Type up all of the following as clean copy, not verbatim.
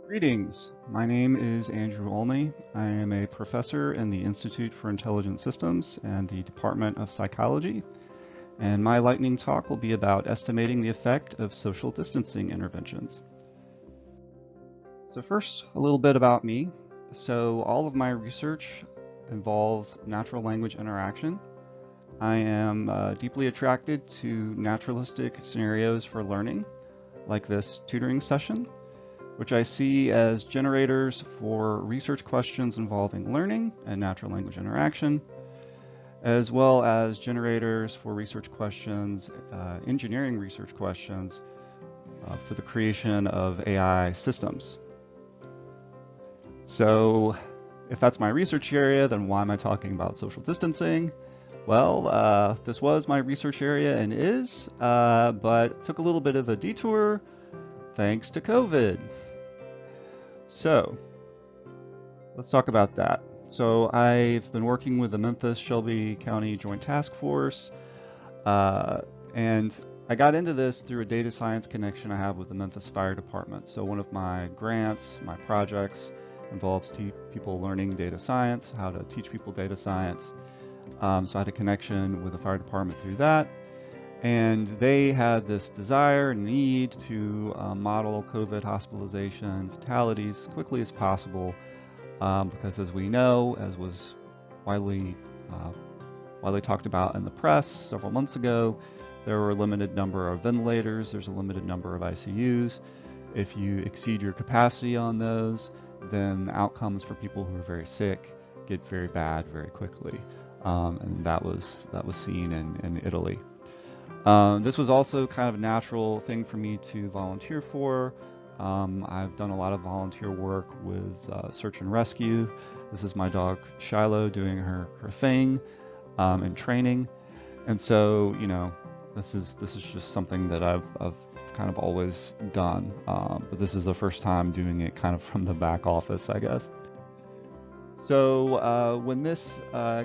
Greetings. My name is Andrew Olney. I am a professor in the Institute for Intelligent Systems and the Department of Psychology, and my lightning talk will be about estimating the effect of social distancing interventions. So first, a little bit about me. So all of my research involves natural language interaction. I am deeply attracted to naturalistic scenarios for learning, like this tutoring session, which I see as generators for research questions involving learning and natural language interaction, as well as generators for research questions, engineering research questions for the creation of AI systems. So if that's my research area, then why am I talking about social distancing? Well, this was my research area and is, but took a little bit of a detour thanks to COVID. So let's talk about that. So I've been working with the Memphis Shelby County Joint Task Force, and I got into this through a data science connection I have with the Memphis Fire Department. So one of my grants, my projects, involves people learning data science, how to teach people data science. So I had a connection with the fire department through that. And they had this desire and need to model COVID hospitalization fatalities as quickly as possible, because as we know, as was widely talked about in the press several months ago, there were a limited number of ventilators, there's a limited number of ICUs. If you exceed your capacity on those, then outcomes for people who are very sick get very bad very quickly. And that was seen in Italy. This was also kind of a natural thing for me to volunteer for. I've done a lot of volunteer work with search and rescue. This is my dog Shiloh doing her thing and training. And so, you know, this is just something that I've kind of always done. But this is the first time doing it kind of from the back office, I guess. So when this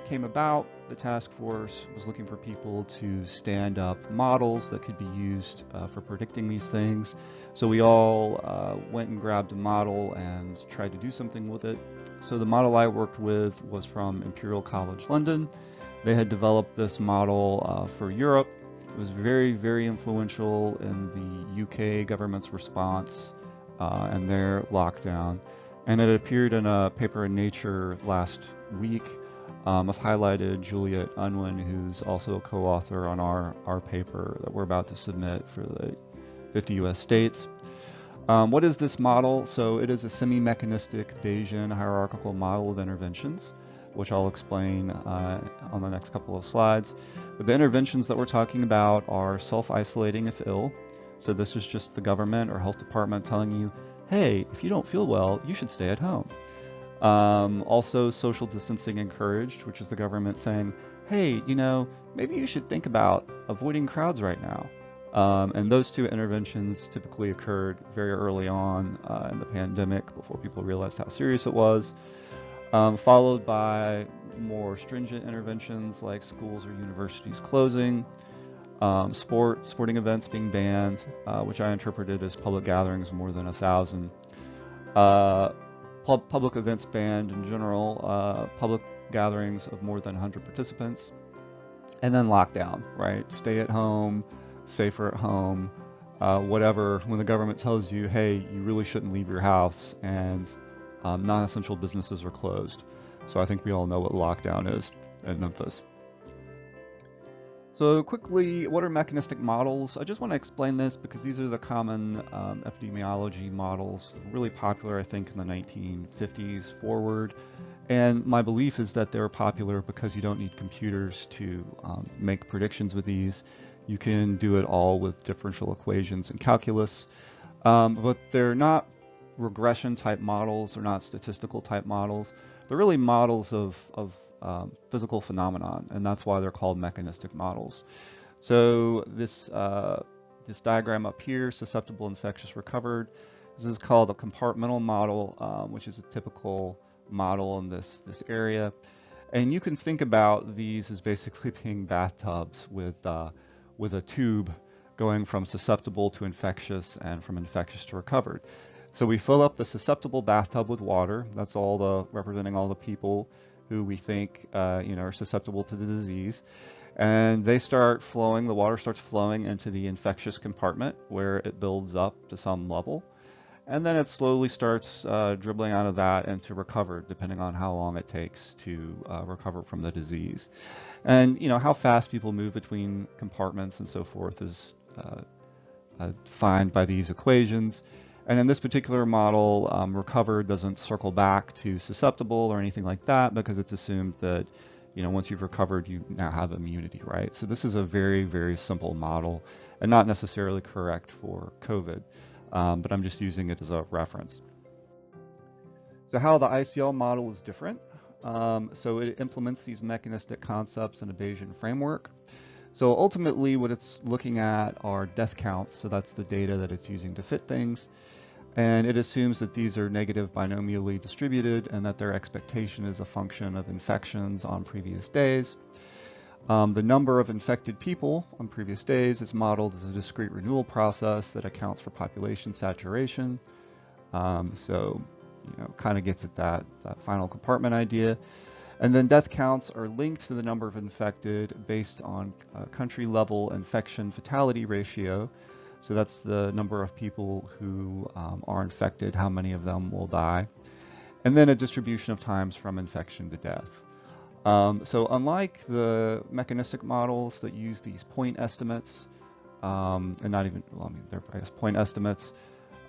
came about, the task force was looking for people to stand up models that could be used for predicting these things. So we all went and grabbed a model and tried to do something with it. So the model I worked with was from Imperial College London. They had developed this model for Europe. It was very, very influential in the UK government's response and their lockdown. And it appeared in a paper in Nature last week. I've highlighted Juliet Unwin, who's also a co-author on our paper that we're about to submit for the 50 US states. What is this model? So it is a semi-mechanistic Bayesian hierarchical model of interventions, which I'll explain on the next couple of slides. But the interventions that we're talking about are self-isolating if ill. So this is just the government or health department telling you, hey, if you don't feel well, you should stay at home. Also social distancing encouraged, which is the government saying, hey, you know, maybe you should think about avoiding crowds right now. And those two interventions typically occurred very early on in the pandemic before people realized how serious it was, followed by more stringent interventions like schools or universities closing, sporting events being banned, which I interpreted as public gatherings more than 1,000. Public events banned in general, public gatherings of more than 100 participants, and then lockdown, right? Stay at home, safer at home, whatever. When the government tells you, hey, you really shouldn't leave your house, and non-essential businesses are closed. So I think we all know what lockdown is in Memphis. So quickly, what are mechanistic models? I just want to explain this because these are the common epidemiology models, really popular, I think, in the 1950s forward. And my belief is that they're popular because you don't need computers to make predictions with these. You can do it all with differential equations and calculus. But they're not regression type models, they're not statistical type models. They're really models of physical phenomenon, and that's why they're called mechanistic models. So this diagram up here, susceptible, infectious, recovered, this is called a compartmental model, which is a typical model in this area. And you can think about these as basically being bathtubs with a tube going from susceptible to infectious and from infectious to recovered. So we fill up the susceptible bathtub with water. That's representing all the people who we think are susceptible to the disease. And they start flowing, the water starts flowing into the infectious compartment where it builds up to some level. And then it slowly starts dribbling out of that into recovered, depending on how long it takes to recover from the disease. And how fast people move between compartments and so forth is defined by these equations. And in this particular model, recovered doesn't circle back to susceptible or anything like that, because it's assumed that once you've recovered, you now have immunity, right? So this is a very, very simple model and not necessarily correct for COVID, but I'm just using it as a reference. So how the ICL model is different. So it implements these mechanistic concepts in a Bayesian framework. So ultimately what it's looking at are death counts. So that's the data that it's using to fit things. And it assumes that these are negative binomially distributed and that their expectation is a function of infections on previous days. The number of infected people on previous days is modeled as a discrete renewal process that accounts for population saturation. So kind of gets at that final compartment idea. And then death counts are linked to the number of infected based on country level infection fatality ratio. So that's the number of people who are infected, how many of them will die. And then a distribution of times from infection to death. So unlike the mechanistic models that use these point estimates, and not even, well, I mean, they're, I guess, point estimates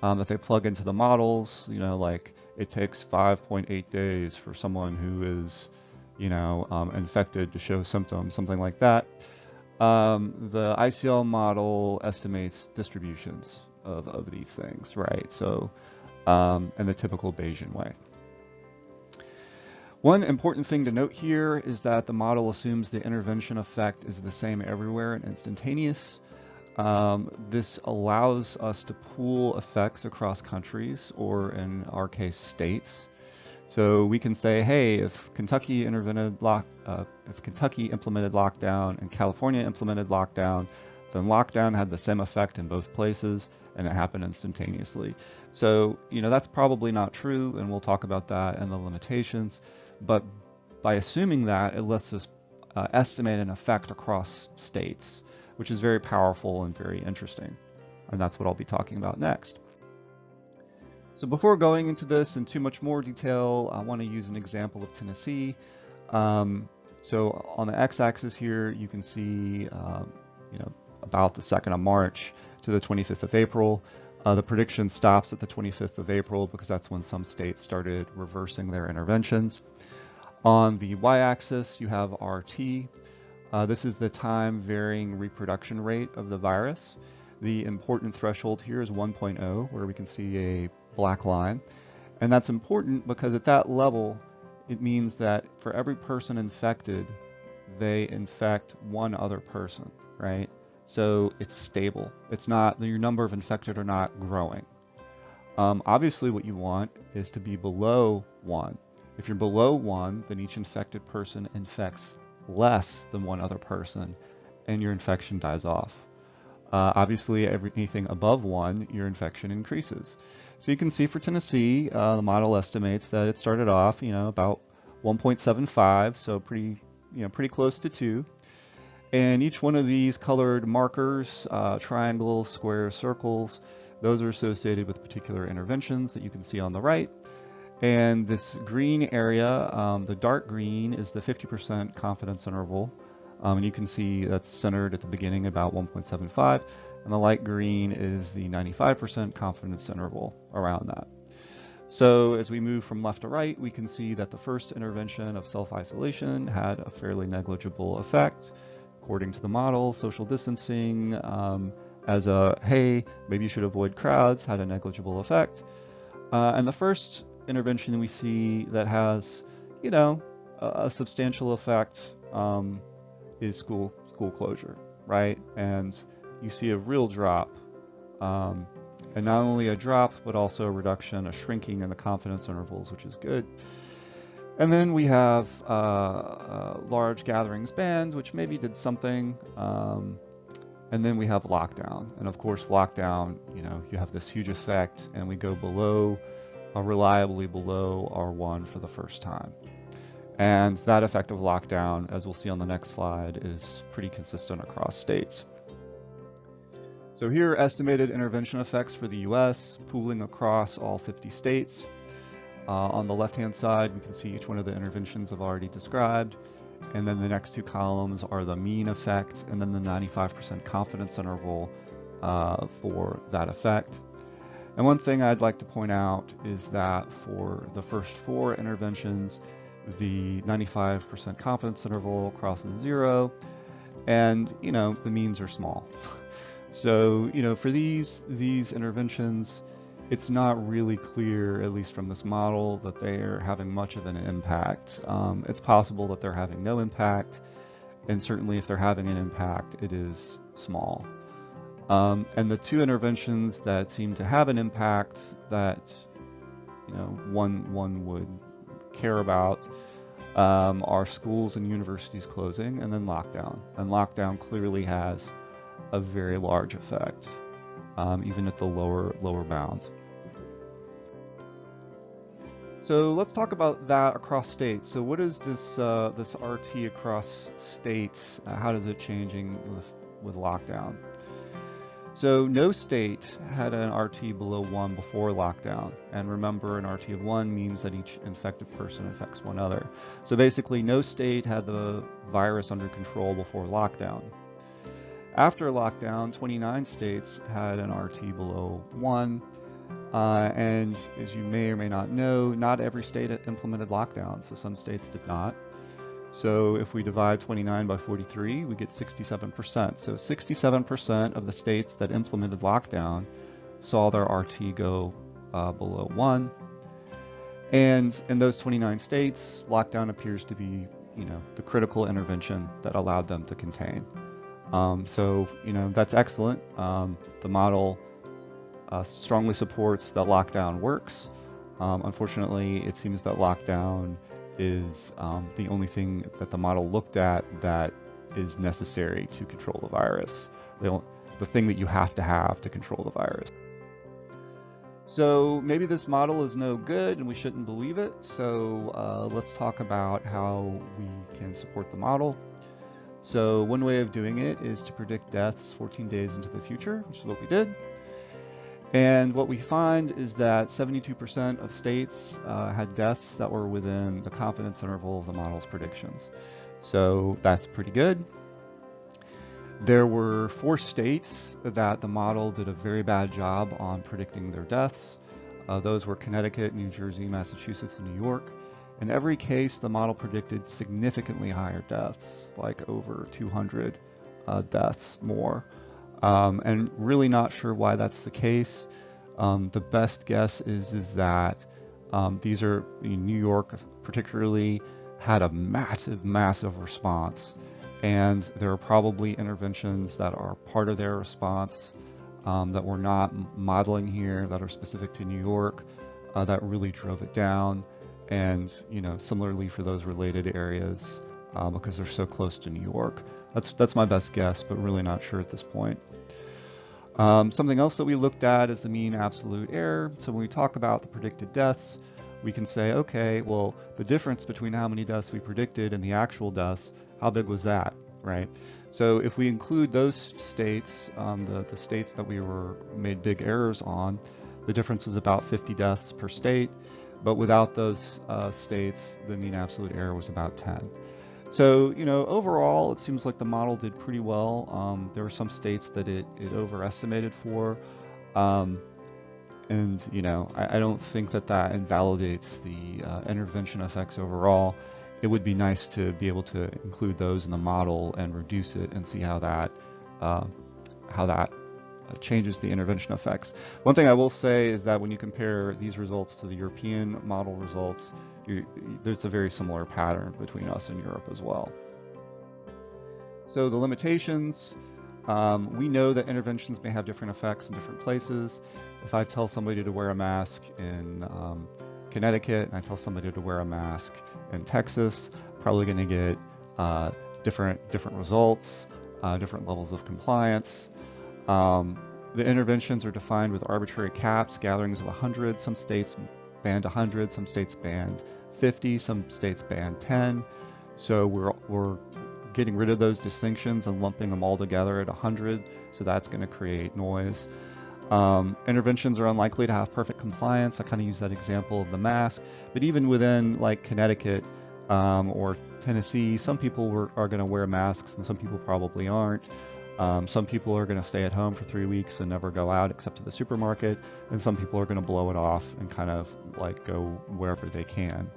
that they plug into the models, like it takes 5.8 days for someone who is, infected to show symptoms, something like that. The ICL model estimates distributions of these things, right? So, in the typical Bayesian way. One important thing to note here is that the model assumes the intervention effect is the same everywhere and instantaneous. This allows us to pool effects across countries, or in our case, states. So we can say, hey, if Kentucky implemented lockdown and California implemented lockdown, then lockdown had the same effect in both places and it happened instantaneously. So, that's probably not true, and we'll talk about that and the limitations. But by assuming that, it lets us estimate an effect across states, which is very powerful and very interesting. And that's what I'll be talking about next. So before going into this in too much more detail, I want to use an example of Tennessee. So on the x-axis here, you can see, about the 2nd of March to the 25th of April. The prediction stops at the 25th of April because that's when some states started reversing their interventions. On the y-axis, you have RT. This is the time varying reproduction rate of the virus. The important threshold here is 1.0, where we can see a black line. And that's important because at that level, it means that for every person infected, they infect one other person, right? So it's stable. It's not, your number of infected are not growing. Obviously what you want is to be below 1. If you're below 1, then each infected person infects less than one other person, and your infection dies off. Obviously, anything above 1, your infection increases. So you can see for Tennessee, the model estimates that it started off, about 1.75, so pretty close to 2. And each one of these colored markers, triangles, squares, circles, those are associated with particular interventions that you can see on the right. And this green area, the dark green, is the 50% confidence interval. And you can see that's centered at the beginning about 1.75, and the light green is the 95% confidence interval around that. So as we move from left to right, we can see that the first intervention of self-isolation had a fairly negligible effect. According to the model, social distancing as a, hey, maybe you should avoid crowds, had a negligible effect. And the first intervention we see that has, a substantial effect is school closure, right? And you see a real drop, and not only a drop, but also a reduction, a shrinking in the confidence intervals, which is good. And then we have large gatherings banned, which maybe did something, And then we have lockdown. And of course, lockdown, you have this huge effect, and we go below, reliably below R1 for the first time. And that effect of lockdown, as we'll see on the next slide, is pretty consistent across states. So here are estimated intervention effects for the US, pooling across all 50 states. On the left-hand side, we can see each one of the interventions I've already described. And then the next two columns are the mean effect and then the 95% confidence interval for that effect. And one thing I'd like to point out is that for the first 4 interventions, the 95% confidence interval crosses 0, and the means are small. So for these interventions, it's not really clear, at least from this model, that they are having much of an impact. It's possible that they're having no impact, and certainly if they're having an impact, it is small. And the 2 interventions that seem to have an impact that one would care about are schools and universities closing, and then lockdown. And lockdown clearly has a very large effect, even at the lower bound. So let's talk about that across states. So what is this this RT across states? How does it changing with lockdown? So no state had an RT below 1 before lockdown. And remember, an RT of 1 means that each infected person infects one other. So basically, no state had the virus under control before lockdown. After lockdown, 29 states had an RT below 1. And as you may or may not know, not every state implemented lockdown, so some states did not. So if we divide 29 by 43, we get 67%. So 67% of the states that implemented lockdown saw their RT go below 1. And in those 29 states, lockdown appears to be, the critical intervention that allowed them to contain. So that's excellent. The model strongly supports that lockdown works. Unfortunately, it seems that lockdown is the only thing that the model looked at that is necessary to control the virus. The thing that you have to control the virus. So maybe this model is no good and we shouldn't believe it. So let's talk about how we can support the model. So one way of doing it is to predict deaths 14 days into the future, which is what we did. And what we find is that 72% of states had deaths that were within the confidence interval of the model's predictions. So that's pretty good. There were 4 states that the model did a very bad job on predicting their deaths. Those were Connecticut, New Jersey, Massachusetts, and New York. In every case, the model predicted significantly higher deaths, like over 200 deaths more. And really not sure why that's the case. The best guess is that these are, New York particularly had a massive response. And there are probably interventions that are part of their response that we're not modeling here, that are specific to New York, that really drove it down. And similarly for those related areas, because they're so close to New York. That's my best guess, but really not sure at this point. Something else that we looked at is the mean absolute error. So when we talk about the predicted deaths, we can say, okay, well, the difference between how many deaths we predicted and the actual deaths, how big was that, right? So if we include those states, the states that we made big errors on, the difference was about 50 deaths per state. But without those states, the mean absolute error was about 10. So, overall, it seems like the model did pretty well. There were some states that it overestimated for. And, I don't think that invalidates the intervention effects overall. It would be nice to be able to include those in the model and reduce it and see how that changes the intervention effects. One thing I will say is that when you compare these results to the European model results, there's a very similar pattern between us and Europe as well. So the limitations, we know that interventions may have different effects in different places. If I tell somebody to wear a mask in Connecticut and I tell somebody to wear a mask in Texas, probably going to get different results. different levels of compliance. The interventions are defined with arbitrary caps, gatherings of 100. Some states banned 100, some states banned 50, some states banned 10. So we're getting rid of those distinctions and lumping them all together at 100. So that's going to create noise. Interventions are unlikely to have perfect compliance. I kind of use that example of the mask, but even within like Connecticut or Tennessee, some people are going to wear masks and some people probably aren't. Some people are going to stay at home for 3 weeks and never go out except to the supermarket, and some people are going to blow it off and kind of like go wherever they can.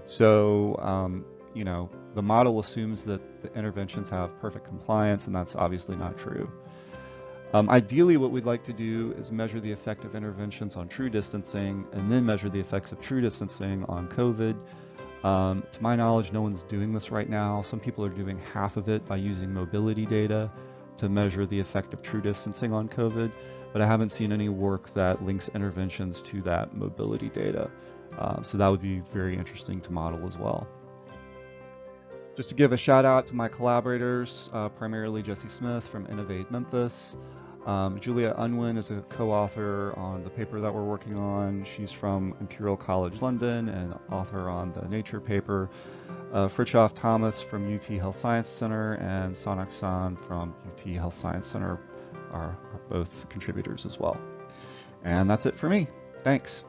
So, you know, the model assumes that the interventions have perfect compliance, and that's obviously not true. Ideally, what we'd like to do is measure the effect of interventions on true distancing and then measure the effects of true distancing on COVID. To my knowledge, no one's doing this right now. Some people are doing half of it by using mobility data to measure the effect of true distancing on COVID, but I haven't seen any work that links interventions to that mobility data. So that would be very interesting to model as well. Just to give a shout out to my collaborators, primarily Jesse Smith from Innovate Memphis. Julia Unwin is a co-author on the paper that we're working on. She's from Imperial College London and author on the Nature paper. Fritjof Thomas from UT Health Science Center and Sonak San from UT Health Science Center are both contributors as well. And that's it for me. Thanks.